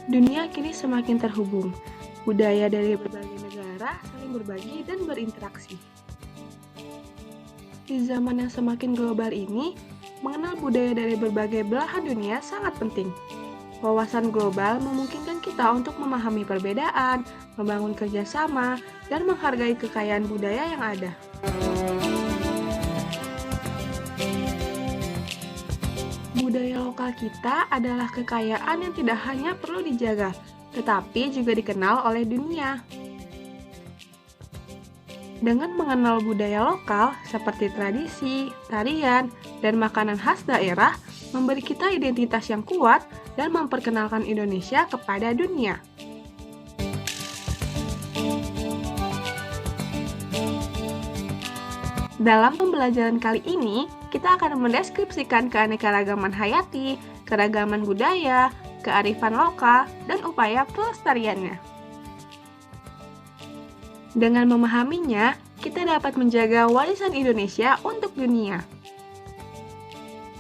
Dunia kini semakin terhubung. Budaya dari berbagai negara saling berbagi dan berinteraksi. Di zaman yang semakin global ini, mengenal budaya dari berbagai belahan dunia sangat penting. Wawasan global memungkinkan kita untuk memahami perbedaan, membangun kerjasama, dan menghargai kekayaan budaya yang ada. Budaya lokal kita adalah kekayaan yang tidak hanya perlu dijaga, tetapi juga dikenal oleh dunia. Dengan mengenal budaya lokal seperti tradisi, tarian, dan makanan khas daerah, memberi kita identitas yang kuat dan memperkenalkan Indonesia kepada dunia. Dalam pembelajaran kali ini, kita akan mendeskripsikan keanekaragaman hayati, keragaman budaya, kearifan lokal, dan upaya pelestariannya. Dengan memahaminya, kita dapat menjaga warisan Indonesia untuk dunia.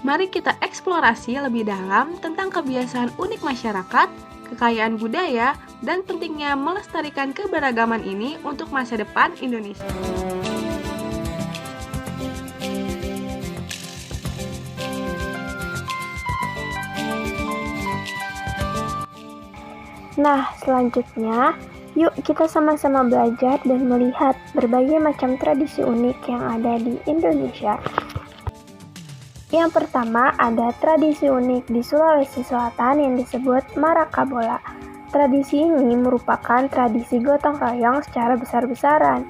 Mari kita eksplorasi lebih dalam tentang kebiasaan unik masyarakat, kekayaan budaya, dan pentingnya melestarikan keberagaman ini untuk masa depan Indonesia. Nah, selanjutnya, yuk kita sama-sama belajar dan melihat berbagai macam tradisi unik yang ada di Indonesia. Yang pertama, ada tradisi unik di Sulawesi Selatan yang disebut Marakabola. Tradisi ini merupakan tradisi gotong royong secara besar-besaran.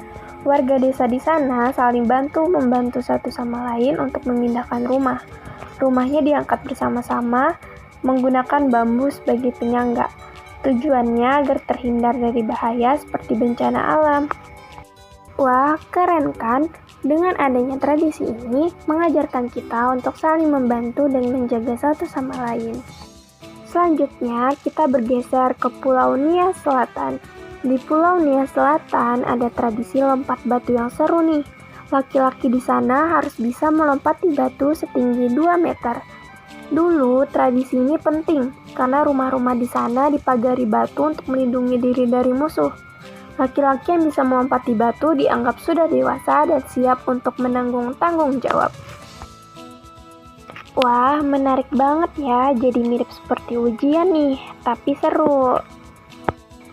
Warga desa di sana saling bantu-membantu satu sama lain untuk memindahkan rumah. Rumahnya diangkat bersama-sama menggunakan bambu sebagai penyangga. Tujuannya agar terhindar dari bahaya seperti bencana alam. Wah, keren kan? Dengan adanya tradisi ini, mengajarkan kita untuk saling membantu dan menjaga satu sama lain. Selanjutnya, kita bergeser ke Pulau Nias Selatan. Di Pulau Nias Selatan ada tradisi lompat batu yang seru nih. Laki-laki di sana harus bisa melompati batu setinggi 2 meter. Dulu, tradisi ini penting karena rumah-rumah di sana dipagari batu untuk melindungi diri dari musuh. Laki-laki yang bisa melompati batu dianggap sudah dewasa dan siap untuk menanggung tanggung jawab. Wah, menarik banget ya, jadi mirip seperti ujian nih, tapi seru.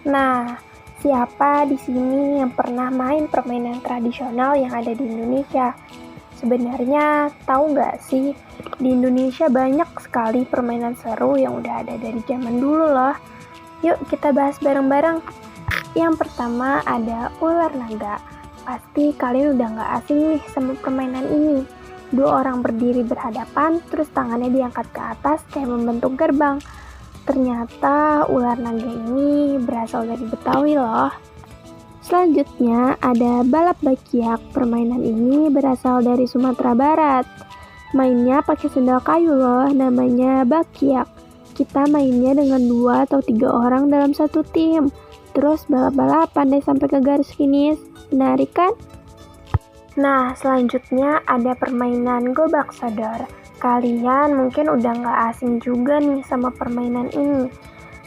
Nah, siapa di sini yang pernah main permainan tradisional yang ada di Indonesia? Sebenarnya, tahu nggak sih, di Indonesia banyak sekali permainan seru yang udah ada dari zaman dulu loh. Yuk kita bahas bareng-bareng. Yang pertama ada ular naga. Pasti kalian udah nggak asing nih sama permainan ini. 2 orang berdiri berhadapan, terus tangannya diangkat ke atas kayak membentuk gerbang. Ternyata ular naga ini berasal dari Betawi loh. Selanjutnya ada balap bakiak. Permainan ini berasal dari Sumatera Barat. Mainnya pakai sendal kayu loh, namanya bakiak. Kita mainnya dengan 2 atau 3 orang dalam satu tim. Terus balap-balapan deh sampai ke garis finish. Menarik kan? Nah, selanjutnya ada permainan gobak sodor. Kalian mungkin udah gak asing juga nih sama permainan ini.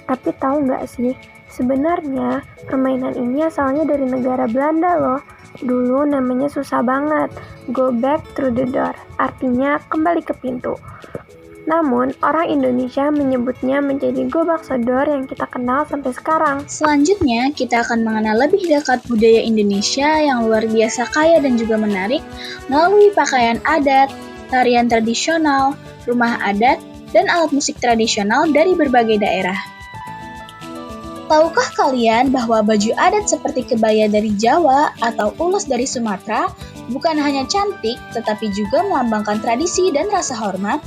Tapi tahu gak sih, sebenarnya permainan ini asalnya dari negara Belanda loh. Dulu namanya susah banget, go back through the door, artinya kembali ke pintu. Namun, orang Indonesia menyebutnya menjadi gobak sodor yang kita kenal sampai sekarang. Selanjutnya, kita akan mengenal lebih dekat budaya Indonesia yang luar biasa kaya dan juga menarik melalui pakaian adat, tarian tradisional, rumah adat, dan alat musik tradisional dari berbagai daerah. Tahukah kalian bahwa baju adat seperti kebaya dari Jawa atau ulos dari Sumatera bukan hanya cantik, tetapi juga melambangkan tradisi dan rasa hormat?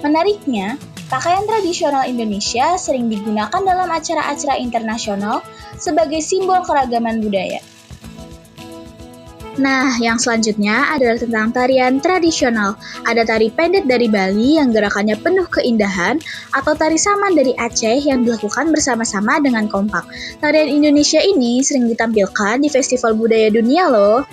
Menariknya, pakaian tradisional Indonesia sering digunakan dalam acara-acara internasional sebagai simbol keragaman budaya. Nah, yang selanjutnya adalah tentang tarian tradisional. Ada tari pendek dari Bali yang gerakannya penuh keindahan, atau tari saman dari Aceh yang dilakukan bersama-sama dengan kompak. Tarian Indonesia ini sering ditampilkan di festival budaya dunia loh.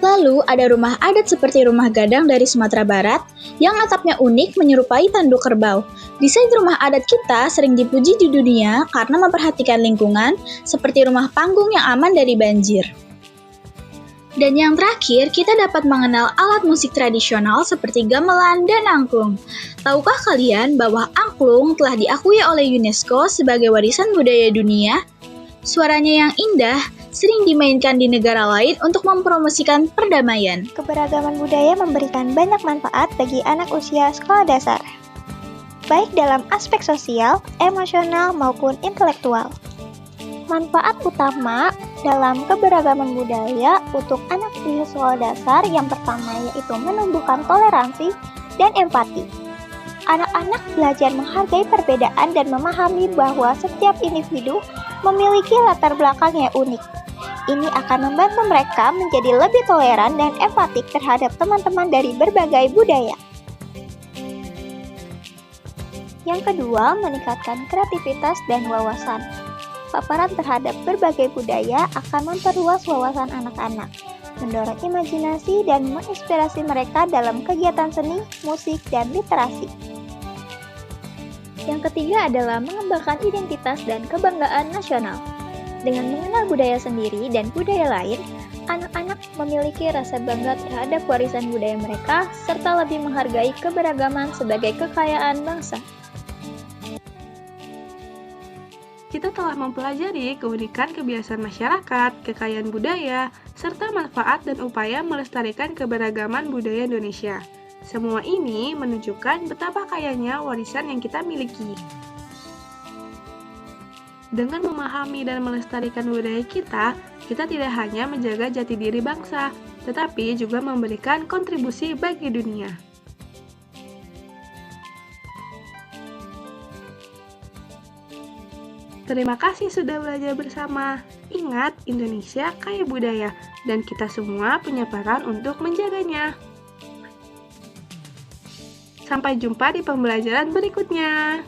Lalu ada rumah adat seperti rumah gadang dari Sumatera Barat yang atapnya unik menyerupai tanduk kerbau. Desain rumah adat kita sering dipuji di dunia karena memperhatikan lingkungan seperti rumah panggung yang aman dari banjir. Dan yang terakhir, kita dapat mengenal alat musik tradisional seperti gamelan dan angklung. Tahukah kalian bahwa angklung telah diakui oleh UNESCO sebagai warisan budaya dunia? Suaranya yang indah sering dimainkan di negara lain untuk mempromosikan perdamaian. Keberagaman budaya memberikan banyak manfaat bagi anak usia sekolah dasar, baik dalam aspek sosial, emosional, maupun intelektual. Manfaat utama dalam keberagaman budaya untuk anak usia sekolah dasar yang pertama yaitu menumbuhkan toleransi dan empati. Anak-anak belajar menghargai perbedaan dan memahami bahwa setiap individu memiliki latar belakang yang unik. Ini akan membantu mereka menjadi lebih toleran dan empatik terhadap teman-teman dari berbagai budaya. Yang kedua, meningkatkan kreativitas dan wawasan. Paparan terhadap berbagai budaya akan memperluas wawasan anak-anak, mendorong imajinasi dan menginspirasi mereka dalam kegiatan seni, musik, dan literasi. Yang ketiga adalah mengembangkan identitas dan kebanggaan nasional. Dengan mengenal budaya sendiri dan budaya lain, anak-anak memiliki rasa bangga terhadap warisan budaya mereka serta lebih menghargai keberagaman sebagai kekayaan bangsa. Kita telah mempelajari keunikan kebiasaan masyarakat, kekayaan budaya, serta manfaat dan upaya melestarikan keberagaman budaya Indonesia. Semua ini menunjukkan betapa kayanya warisan yang kita miliki. Dengan memahami dan melestarikan budaya kita tidak hanya menjaga jati diri bangsa, tetapi juga memberikan kontribusi bagi dunia. Terima kasih sudah belajar bersama. Ingat, Indonesia kaya budaya, dan kita semua punya peran untuk menjaganya. Sampai jumpa di pembelajaran berikutnya.